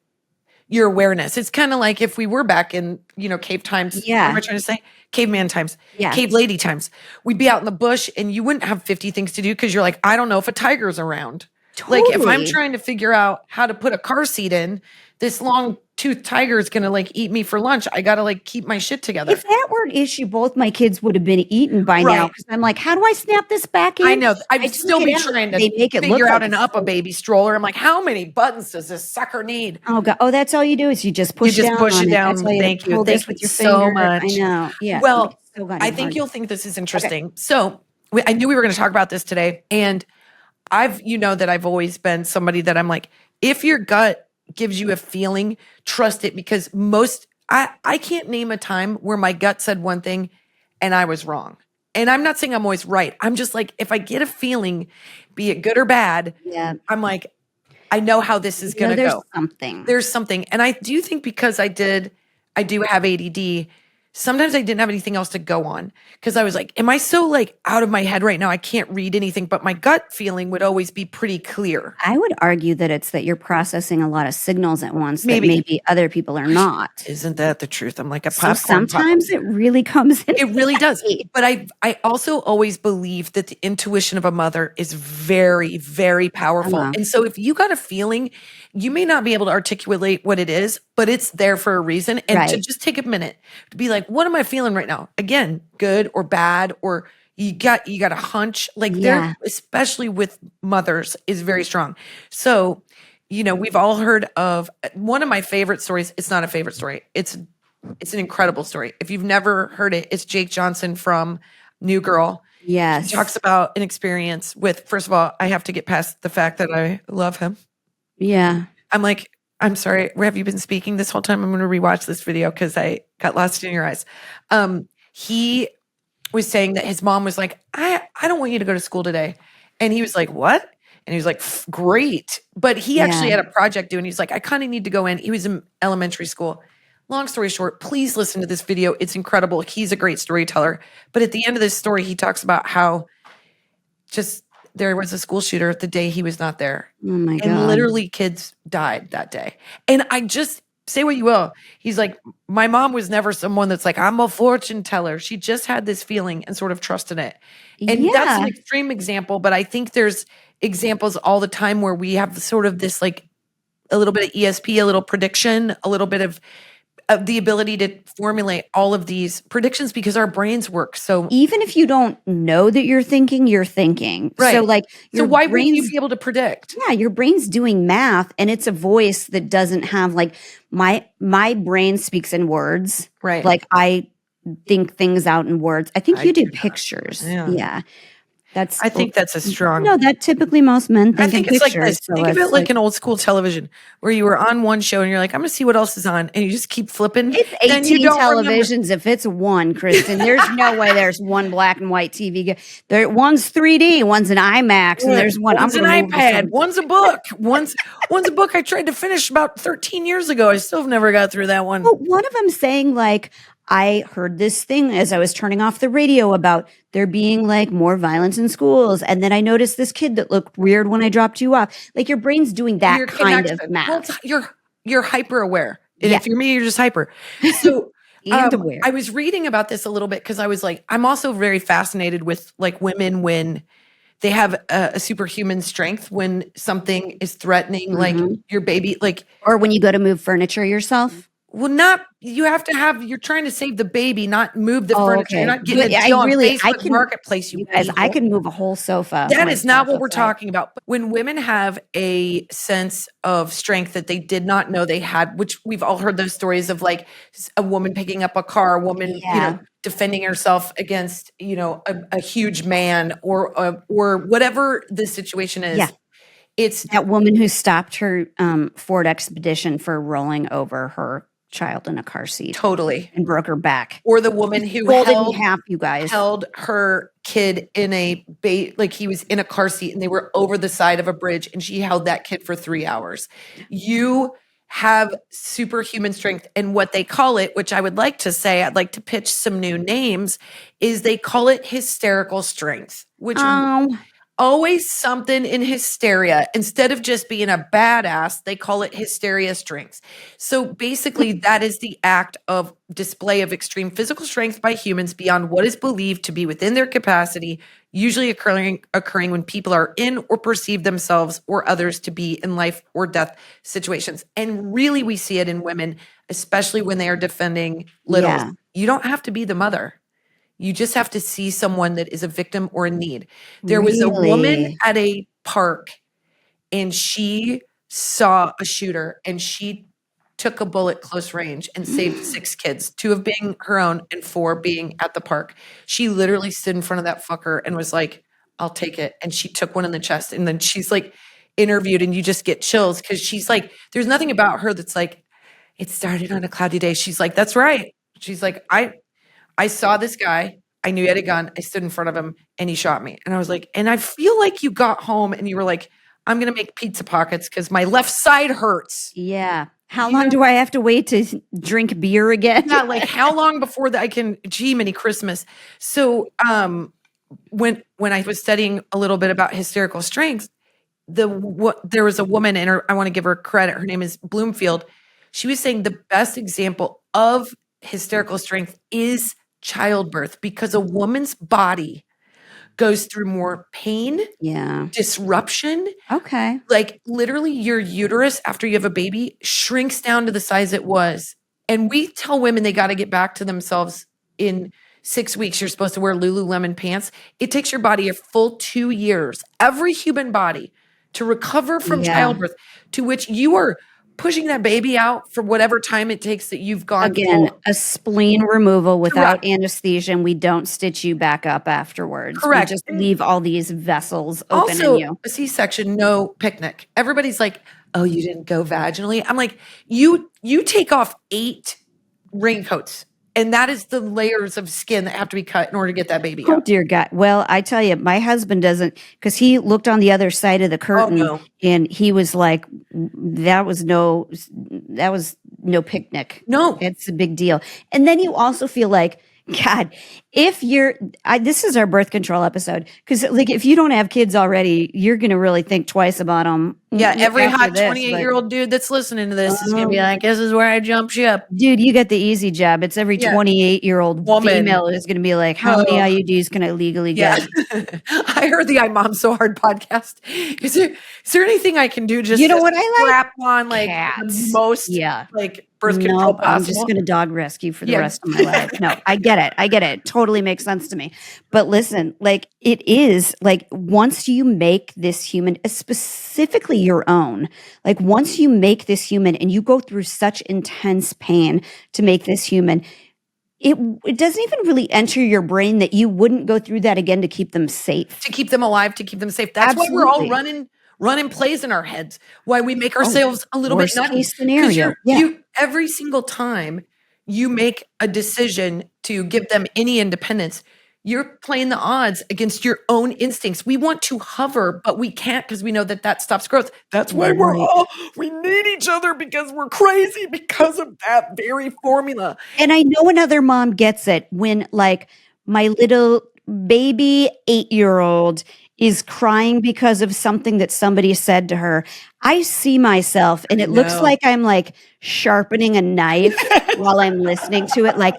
your awareness. It's kind of like if we were back in, cave times. Yeah. What am I trying to say? Caveman times. Yeah. Cave lady times. We'd be out in the bush and you wouldn't have 50 things to do because you're like, I don't know if a tiger's around. Totally. Like if I'm trying to figure out how to put a car seat in, this long toothed tiger is going to like eat me for lunch. I got to like keep my shit together. If that were an issue, both my kids would have been eaten by now. Because I'm like, how do I snap this back in? I know. I'd still be trying to figure out an up a baby stroller. I'm like, how many buttons does this sucker need? Oh God! Oh, that's all you do is you just push down. Push it down. Thank you. Thank you so much. I know. Yeah. Well, I think you'll think this is interesting. Okay. So I knew we were going to talk about this today, and that I've always been somebody that I'm like, if your gut gives you a feeling, trust it, because I can't name a time where my gut said one thing and I was wrong. And I'm not saying I'm always right. I'm just like, if I get a feeling, be it good or bad, I'm like, I know how this is going to go. There's something. And I do think because I do have ADD, sometimes I didn't have anything else to go on because I was like, am I so like out of my head right now? I can't read anything, but my gut feeling would always be pretty clear. I would argue that it's that you're processing a lot of signals at once that maybe other people are not. Isn't that the truth? I'm like a popcorn. So sometimes it really comes in. It really does. But I also always believe that the intuition of a mother is very, very powerful. And so if you got a feeling, you may not be able to articulate what it is, but it's there for a reason. And to just take a minute to be like, what am I feeling right now? Again, good or bad, or you got a hunch. Like there, especially with mothers, is very strong. So, we've all heard of one of my favorite stories. It's not a favorite story. It's an incredible story. If you've never heard it, it's Jake Johnson from New Girl. Yes. He talks about an experience with, first of all, I have to get past the fact that I love him. Yeah. I'm like, I'm sorry, have you been speaking this whole time? I'm going to rewatch this video because I got lost in your eyes. He was saying that his mom was like, I don't want you to go to school today. And he was like, what? And he was like, great. But he actually had a project due and he's like, I kind of need to go in. He was in elementary school. Long story short, please listen to this video. It's incredible. He's a great storyteller. But at the end of this story, he talks about how just there was a school shooter the day he was not there. Oh my God. And literally kids died that day. And I just say what you will. He's like, my mom was never someone that's like, I'm a fortune teller. She just had this feeling and sort of trusted it. And that's an extreme example, but I think there's examples all the time where we have sort of this like a little bit of ESP, a little prediction, a little bit of the ability to formulate all of these predictions because our brains work. So even if you don't know that you're thinking. Right. So like, so why wouldn't you be able to predict? Yeah. Your brain's doing math and it's a voice that doesn't have like my brain speaks in words. Right. Like I think things out in words. I think you do pictures. Yeah. I think that's a strong. No, that typically most men think. I think in it's pictures, like this. So think of it like an old school television where you were on one show and you're like, I'm going to see what else is on, and you just keep flipping. It's 18 televisions. If it's one, Kristin, there's no way there's one black and white TV. One's 3D, one's an IMAX, and there's one. One's an iPad. One's a book. One's a book I tried to finish about 13 years ago. I still have never got through that one. Well, one of them saying like, I heard this thing as I was turning off the radio about there being like more violence in schools. And then I noticed this kid that looked weird when I dropped you off. Like your brain's doing that kind of math. Well, you're hyper aware. And if you're me, you're just hyper. So and aware. I was reading about this a little bit because I was like, I'm also very fascinated with like women when they have a superhuman strength when something is threatening, like your baby, like. Or when you go to move furniture yourself. Well, you're trying to save the baby, not move the furniture. Okay. You're not getting a deal on Facebook Marketplace. You guys, I can move a whole sofa. That is not what we're talking about. But when women have a sense of strength that they did not know they had, which we've all heard those stories of like a woman picking up a car, a woman, defending herself against, a huge man or whatever the situation is. Yeah. It's that woman who stopped her Ford Expedition for rolling over her child in a car seat. Totally. And broke her back. Or the woman who folded in half, you guys. held her kid in like he was in a car seat and they were over the side of a bridge and she held that kid for 3 hours. You have superhuman strength. And what they call it, which I would like to say, I'd like to pitch some new names, is they call it hysterical strength, which always something in hysteria. Instead of just being a badass, they call it hysteria strength. So basically, that is the act of display of extreme physical strength by humans beyond what is believed to be within their capacity, usually occurring when people are in or perceive themselves or others to be in life or death situations. And really, we see it in women, especially when they are defending littles. Yeah. You don't have to be the mother. You just have to see someone that is a victim or in need. There was a woman at a park and she saw a shooter and she took a bullet close range and saved 6 kids, 2 of being her own and 4 being at the park. She literally stood in front of that fucker and was like, I'll take it. And she took one in the chest. And then she's like interviewed and you just get chills because she's like, there's nothing about her that's like, it started on a cloudy day. She's like, that's right. She's like, I saw this guy. I knew he had a gun. I stood in front of him and he shot me. And I was like, and I feel like you got home and you were like, I'm going to make pizza pockets because my left side hurts. Yeah. How long do I have to wait to drink beer again? Yeah, like how long before that I can, gee, many Christmas. So when I was studying a little bit about hysterical strength, there was a woman, and I want to give her credit. Her name is Bloomfield. She was saying the best example of hysterical strength is childbirth because a woman's body goes through more pain, disruption. Okay. Like literally your uterus after you have a baby shrinks down to the size it was. And we tell women they got to get back to themselves in 6 weeks. You're supposed to wear Lululemon pants. It takes your body a full 2 years, every human body, to recover from childbirth, to which you are pushing that baby out for whatever time it takes that you've gone Again, a spleen removal without anesthesia, and we don't stitch you back up afterwards. Correct. We just leave all these vessels open in you. A C-section, no picnic. Everybody's like, oh, you didn't go vaginally? I'm like, you take off 8 raincoats. And that is the layers of skin that have to be cut in order to get that baby out. Oh, dear God. Well, I tell you, my husband doesn't, because he looked on the other side of the curtain and he was like, that was no picnic. No. It's a big deal. And then you also feel like, God, if this is our birth control episode, because like if you don't have kids already, you're going to really think twice about them. Yeah, every hot 28-year-old dude that's listening to this is going to be like, this is where I jump ship. Dude, you get the easy job. It's every 28-year-old female is going to be like, how many IUDs can I legally get? I heard the IMOMSOHARD podcast. Is there anything I can do just what I like? strap on like the most like birth control possible? I'm just going to dog rescue for the rest of my life. No, I get it. It totally makes sense to me. But listen, like it is like once you make this human, specifically your own, like once you make this human and you go through such intense pain to make this human, it doesn't even really enter your brain that you wouldn't go through that again to keep them safe. To keep them alive, to keep them safe. That's why we're all running plays in our heads. Why we make ourselves a little bit nutty. Case scenario. You every single time you make a decision to give them any independence, you're playing the odds against your own instincts. We want to hover, but we can't because we know that stops growth. That's why we need each other because we're crazy because of that very formula. And I know another mom gets it when like my little baby 8-year-old is crying because of something that somebody said to her. I see myself and it looks like I'm like sharpening a knife while I'm listening to it. Like,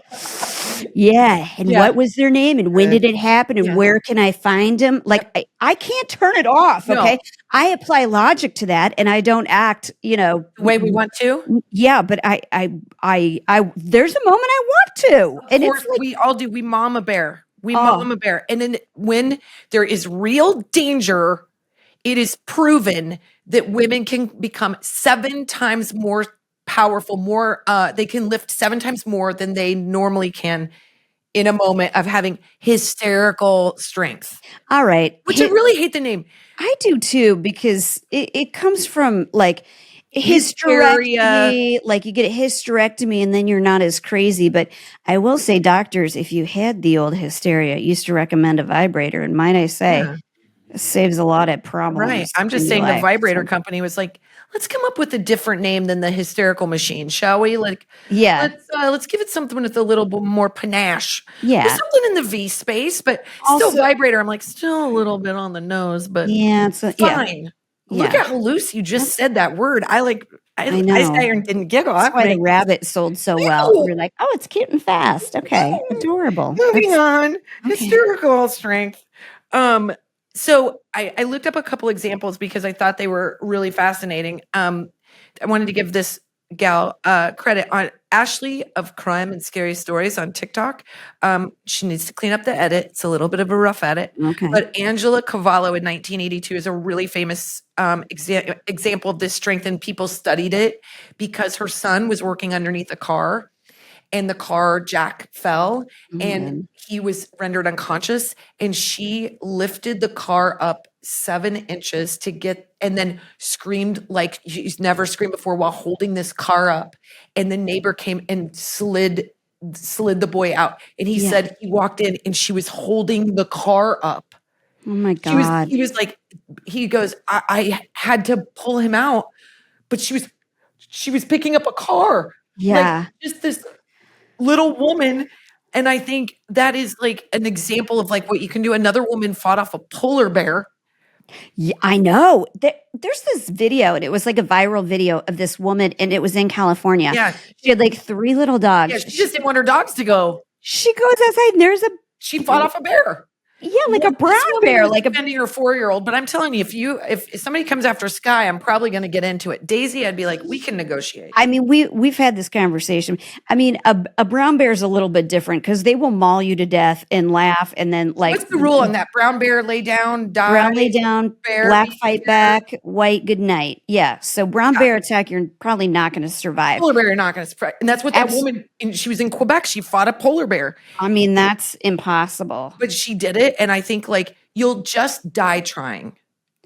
what was their name? And when did it happen? And where can I find him? Like, I can't turn it off. Okay. I apply logic to that and I don't act, the way we want to. Yeah. But I there's a moment I want to. And it's like, we all do. We mama bear. Mama bear. And then when there is real danger, it is proven that women can become 7 times more powerful, they can lift 7 times more than they normally can in a moment of having hysterical strength. All right. Which I really hate the name. I do too, because it comes from like, hysteria. Hysterectomy, like you get a hysterectomy and then you're not as crazy. But I will say, doctors, if you had the old hysteria, used to recommend a vibrator. And might I say, Yeah. it saves a lot of Right. problems I'm in just your saying the life. vibrator So, company was like, let's come up with a different name than the hysterical machine, shall we? Like, yeah, let's give it something with a little bit more panache. There's yeah. something in the V space, but still Also, vibrator. I'm like, still a little bit on the nose, but yeah, yeah, fine. Look yeah. at how loose you just That's said that word. I I know. sat here and didn't giggle. That's I'm why the like, rabbit sold so well. ew, We're like, oh, it's cute and fast. Okay, ew. adorable. Moving That's on. okay. Hysterical strength. Um, so I looked up a couple examples because I thought they were really fascinating. I wanted to give this gal credit on Ashley of Crime and Scary Stories on TikTok. She needs to clean up the edit. It's a little bit of a rough edit. Okay. But Angela Cavallo in 1982 is a really famous example of this strength, and people studied it because her son was working underneath a car and the car jack fell Oh my and God. he was rendered unconscious, and she lifted the car up 7 inches to get, and then screamed like she's never screamed before while holding this car up. And the neighbor came and slid the boy out, and he Yeah. said he walked in and she was holding the car up. Oh my She was God. he was like, he goes, I had to pull him out, but she was picking up a car. Like, Yeah. just this little woman. And I think that is like an example of like what you can do. Another woman fought off a polar bear. Yeah, I know. There's this video, and it was like a viral video of this woman, and it was in California. Yeah. She had like 3 little Yeah. dogs. She just didn't want her dogs to go. She goes outside, and there's She fought off a bear. like a Well, this brown woman bear, was like a defending her 4-year-old, but I'm telling you, if somebody comes after Sky, I'm probably going to get into it. Daisy, I'd be like, we can negotiate. I mean, we've had this conversation. I mean, a brown bear is a little bit different because they will maul you to death and laugh, and then like What's the rule on that? Brown bear lay down, brown lay die, down, bear black be fight fair. back, white good night. Yeah. So brown bear attack, you're probably not going to survive. Polar bear, you're not going to surprise. And that's what that Abs- woman, and she was in Quebec. She fought a polar bear, I mean, that's impossible. but she did it. And I think like you'll just die trying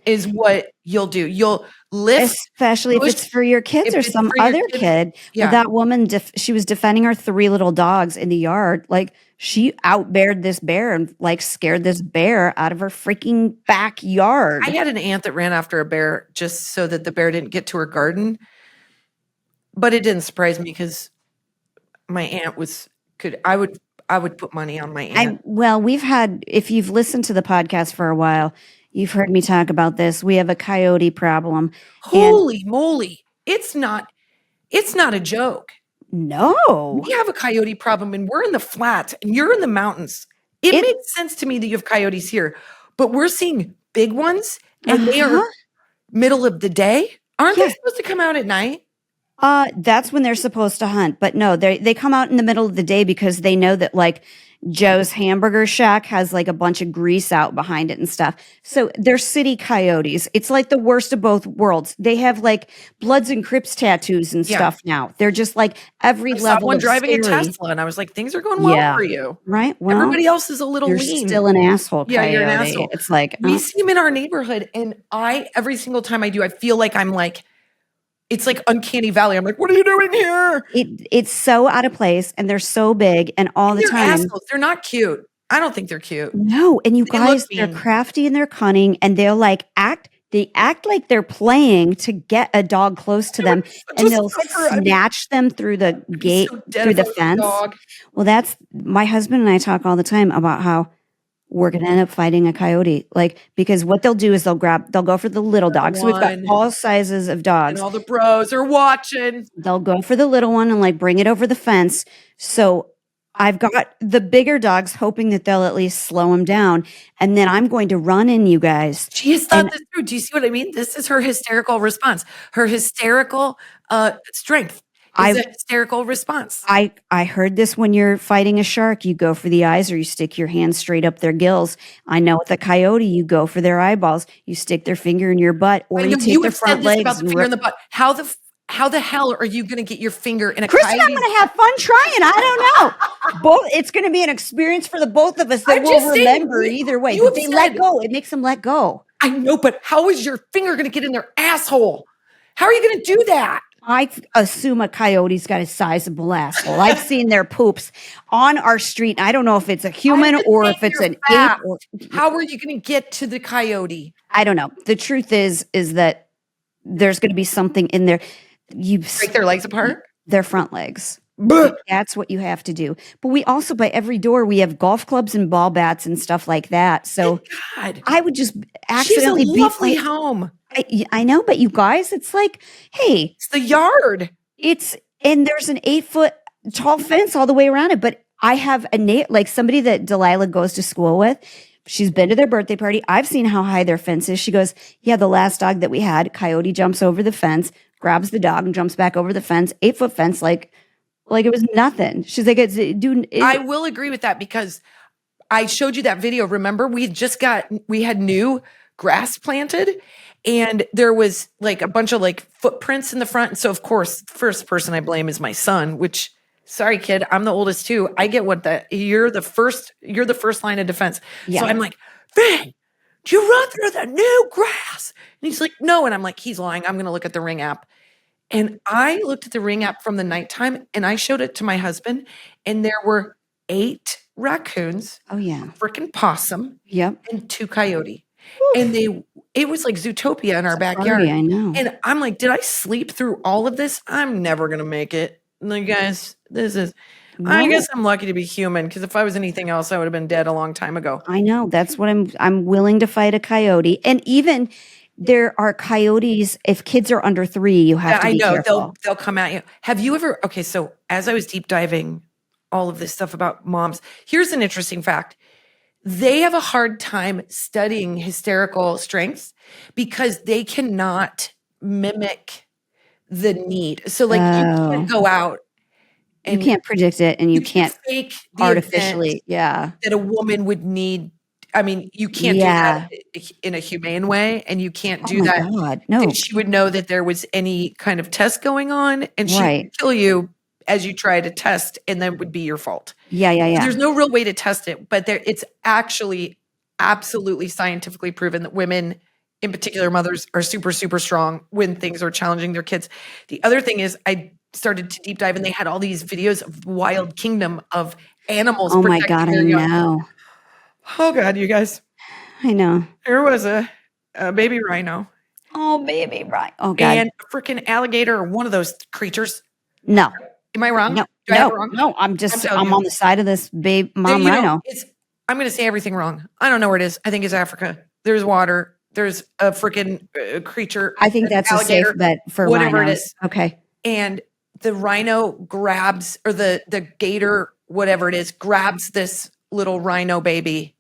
is what you'll do. You'll lift, Especially if push, it's for your kids if or it's some for your other kids. kid. Well, Yeah. that woman, she was defending her 3 little dogs in the yard. Like she outbeared this bear and like scared this bear out of her freaking backyard. I had an aunt that ran after a bear just so that the bear didn't get to her garden. But it didn't surprise me because my aunt I would put money on my aunt. Well, we've had, if you've listened to the podcast for a while, you've heard me talk about this. We have a coyote problem. Holy moly. It's not a joke. No, We have a coyote problem and we're in the flats and you're in the mountains. It makes sense to me that you have coyotes here, but we're seeing big ones and they are middle of the day. Aren't they supposed to come out at night? That's when they're supposed to hunt. But no, they come out in the middle of the day because they know that like Joe's Hamburger Shack has like a bunch of grease out behind it and stuff. So they're city coyotes. It's like the worst of both worlds. They have like Bloods and Crips tattoos and stuff now. They're just like every I saw level one of driving a scary. Tesla and I was like, things are going well for you. Right. Well, Everybody else is a little you're lean. still an asshole Yeah, coyote. you're an asshole. It's like We see them in our neighborhood and every single time I do, I feel like I'm like, it's like uncanny valley. I'm like, what are you doing here? it's so out of place and they're so big and all the They're time. assholes. They're not cute. I don't think they're cute. No, and you They look guys, they're mean. crafty and they're cunning, and they'll like they act like they're playing to get a dog close to them, and they'll snatch them through the gate, through the fence. Well, that's my husband and I talk all the time about how we're going to end up fighting a coyote. Like, because what they'll do is they'll go for the little dog. So we've got all sizes of dogs. And all the bros are watching. They'll go for the little one and like bring it over the fence. So I've got the bigger dogs hoping that they'll at least slow them down. And then I'm going to run in, you guys. She has thought this through. Do you see what I mean? This is her hysterical response. Her hysterical strength is a hysterical response. I heard this when you're fighting a shark. You go for the eyes or you stick your hand straight up their gills. I know with a coyote, you go for their eyeballs. You stick their finger in your butt or you take their front legs. About the finger in the butt. How the hell are you going to get your finger in a Kristin, coyote's I'm going to have fun trying. I don't know. It's going to be an experience for the both of us that we'll remember either way. But they let go. It makes them let go. I know, but how is your finger going to get in their asshole? How are you going to do that? I assume a coyote's got a sizable asshole. I've seen their poops on our street. I don't know if it's a human or if it's an ape. How are you going to get to the coyote? I don't know. The truth is that there's going to be something in there. You break their legs apart? Their front legs. But that's what you have to do. But we also, by every door, we have golf clubs and ball bats and stuff like that. So God. I would just accidentally She's a lovely home. I know, but you guys, it's like, hey, it's the yard. And there's an 8-foot tall fence all the way around it. But I have like somebody that Delilah goes to school with. She's been to their birthday party. I've seen how high their fence is. She goes, yeah, the last dog that we had, coyote jumps over the fence, grabs the dog and jumps back over the fence, 8-foot fence, like it was nothing. She's like, I will agree with that because I showed you that video. Remember, we had new grass planted and there was like a bunch of like footprints in the front. And so of course, first person I blame is my son, which sorry, kid, I'm the oldest too. I get you're the first line of defense. Yeah. So I'm like, Finn, did you run through the new grass? And he's like, no. And I'm like, he's lying. I'm going to look at the Ring app. And I looked at the Ring app from the nighttime and I showed it to my husband and there were 8 raccoons. Oh yeah. A freaking possum. Yep. And 2 coyote. And it was like Zootopia in our backyard. I know. And I'm like, did I sleep through all of this? I'm never going to make it. And like, guys, I guess I'm lucky to be human because if I was anything else, I would have been dead a long time ago. I know. That's what I'm willing to fight a coyote. And even there are coyotes, if kids are under 3, you have to be careful. They'll come at you. Have you ever, okay, so as I was deep diving all of this stuff about moms, here's an interesting fact. They have a hard time studying hysterical strengths because they cannot mimic the need. So like you can't go out and you can't predict it and you can't fake artificially, that a woman would need. I mean, you can't do that in a humane way and you can't do that. God, no. She would know that there was any kind of test going on and she would kill you as you try to test and then would be your fault. Yeah. There's no real way to test it, but it's actually absolutely scientifically proven that women, in particular mothers, are super, super strong when things are challenging their kids. The other thing is I started to deep dive and they had all these videos of Wild Kingdom of animals. Oh my God, I know. Oh God, you guys. I know. There was a baby rhino. Oh, baby rhino. Oh God. And a freaking alligator or one of those creatures. No. Am I wrong? No, Do I have it wrong? No, I'm on the side of this mom rhino. I'm going to say everything wrong. I don't know where it is. I think it's Africa. There's water. There's a freaking creature. I think that's alligator, a safe bet for whatever rhinos. It is. Okay. And the rhino grabs, or the gator, whatever it is, grabs this little rhino baby.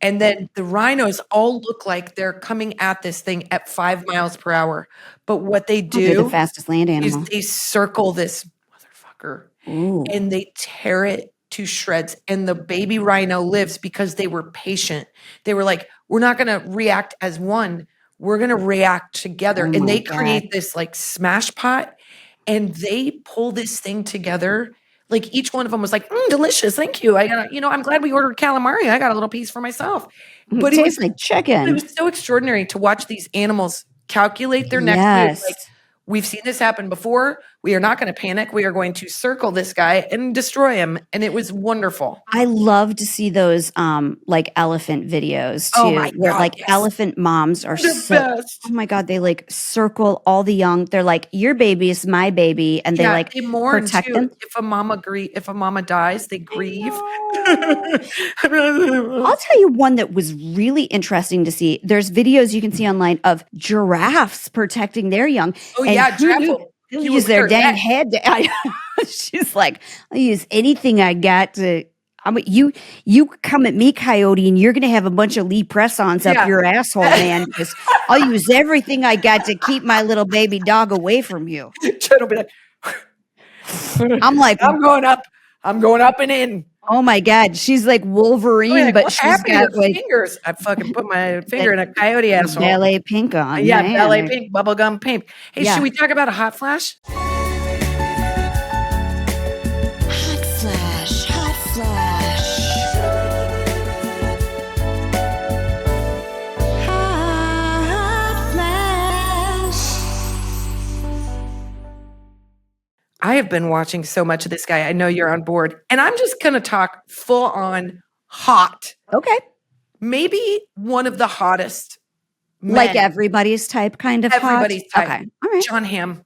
And then the rhinos all look like they're coming at this thing at 5 miles per hour. But what they do they're the fastest land animal. Is they circle this motherfucker. Ooh. And they tear it to shreds. And the baby rhino lives because they were patient. They were like, we're not going to react as one. We're going to react together. And they create this like smash pot and they pull this thing together. Like each one of them was like, delicious. Thank you. I got, I'm glad we ordered calamari. I got a little piece for myself. But it tastes like chicken. It was so extraordinary to watch these animals calculate their next move. Like, we've seen this happen before. We are not going to panic. We are going to circle this guy and destroy him. And it was wonderful. I love to see those like elephant videos too. Oh my God, where like elephant moms are best. Oh my God, they like circle all the young. They're like, your baby is my baby. And they they mourn protect too. them. If a mama dies, they grieve. I'll tell you one that was really interesting to see. There's videos you can see online of giraffes protecting their young. Oh yeah, giraffe. They'll use their dang head. She's like, I'll use anything I got to. You come at me, coyote, and you're going to have a bunch of Lee press-ons up your asshole, man, because I'll use everything I got to keep my little baby dog away from you. I'm like, I'm going up and in. Oh my God, she's like Wolverine, but she's got like fingers. I fucking put my finger in a coyote asshole. Ballet pink on. Yeah, ballet pink, bubblegum pink. Hey, should we talk about a hot flash? I've been watching so much of this guy. I know you're on board. And I'm just going to talk full on hot. Okay. Maybe one of the hottest men. Like everybody's type kind of Everybody's hot? type. Okay. All right. Jon Hamm.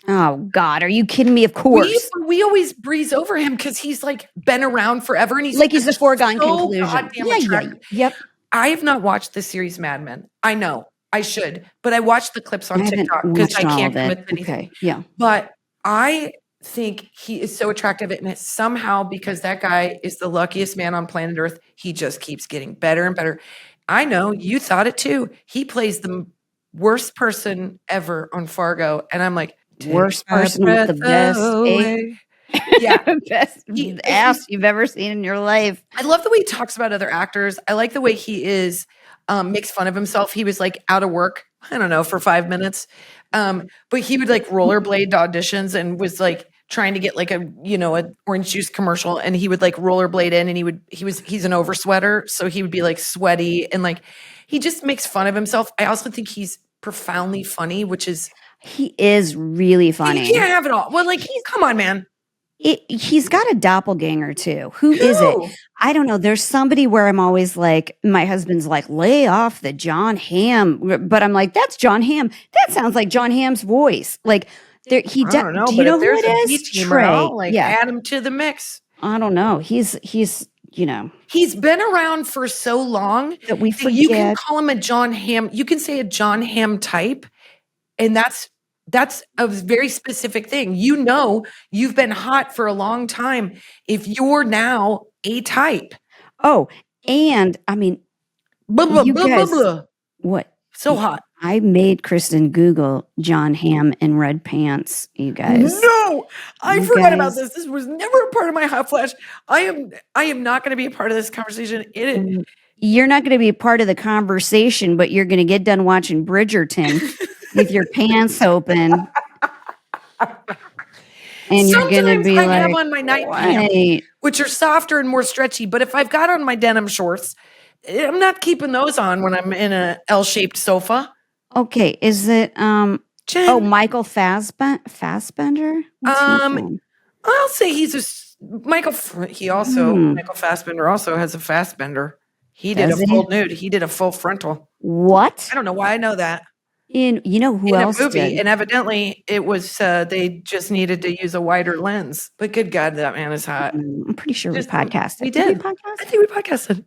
Oh, God. Are you kidding me? Of course. We always breeze over him because he's like been around forever. And he's like he's a foregone so conclusion. goddamn Yeah. attractive. Yep. I have not watched the series Mad Men. I know. I should. But I watched the clips on TikTok because I can't commit to anything. Okay. Yeah. But I think he is so attractive, and it's somehow because that guy is the luckiest man on planet Earth, he just keeps getting better and better. I know you thought it too. He plays the worst person ever on Fargo, and I'm like, worst person with the best yeah, best ass you've ever seen in your life. I love the way he talks about other actors. I like the way he is makes fun of himself. He was like out of work, I don't know, for 5 minutes. But he would like rollerblade to auditions and was like trying to get like a orange juice commercial, and he would like rollerblade in, and he's an oversweater, so he would be like sweaty, and like he just makes fun of himself. I also think he's profoundly funny, which is he is really funny. You can't have it all. Well, like come on, man. He's got a doppelganger too. Who is it? I don't know. There's somebody where I'm always like, my husband's like, lay off the Jon Hamm, but I'm like, that's Jon Hamm. That sounds like Jon Hamm's voice. Like I don't know. Do you know who it is? Trey. Add him to the mix. I don't know. He's he's been around for so long that we forget. You can call him a Jon Hamm. You can say a Jon Hamm type, and that's a very specific thing. You've been hot for a long time if you're now a type. Oh, and I mean, what? So hot. I made Kristin Google Jon Hamm in red pants, you guys. No, I forgot about this. This was never a part of my hot flash. I am not going to be a part of this conversation. You're not going to be a part of the conversation, but you're going to get done watching Bridgerton with your pants open. And you're going to be I have on my night pants, which are softer and more stretchy. But if I've got on my denim shorts, I'm not keeping those on when I'm in a L-shaped sofa. Okay, is it Michael Fassbender? I'll say he's Michael Fassbender also has a Fassbender. He did a full nude. He did a full frontal. What? I don't know why I know that. Who else in a movie, did? And evidently it was they just needed to use a wider lens. But good God, that man is hot. I'm pretty sure we podcasted. We did. I think we podcasted.